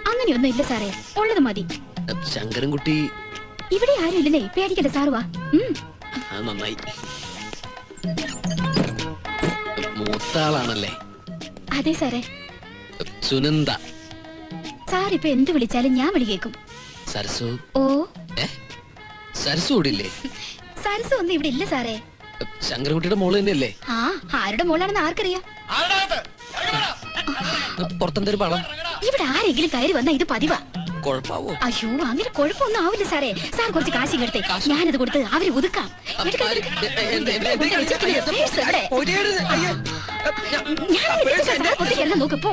അങ്ങനെയൊന്നും ഇല്ല സാറേ, ഉള്ളത് മതി. ശങ്കരൻകുട്ടി ഇവിടെ ആരും ഇല്ലല്ലേ, പേടിക്കണ്ട സാറ് വാ. അത് നന്നായി. മൂത്ത ആളാണല്ലേ? അതെ സാറേ. സുനന്ദ. സാർ ഇപ്പൊ എന്ത് വിളിച്ചാലും ഞാൻ വിളി കേൾക്കും. സരസു? ഓ സരസു ഇവിടില്ലേ? സരസു ഒന്നും ഇവിടെ ഇല്ല സാറേ. ശങ്കരൻകുട്ടിയുടെ മോള് തന്നെയല്ലേ? ആ, ആരുടെ മോളാണെന്ന് ആർക്കറിയാം? പുറത്തെന്തൊരു പണം. ഇവിടെ ആരെങ്കിലും കയറി വന്നാ ഇത് പതിവാ. കുഴപ്പാവോ? അയ്യോ, അങ്ങനെ കുഴപ്പമൊന്നും ആവില്ല സാറേ. സാർ കുറച്ച് കാശ് എടുത്തേ, ഞാനത് കൊടുത്ത് അവര് ഒതുക്കാം. നോക്ക്, പോ.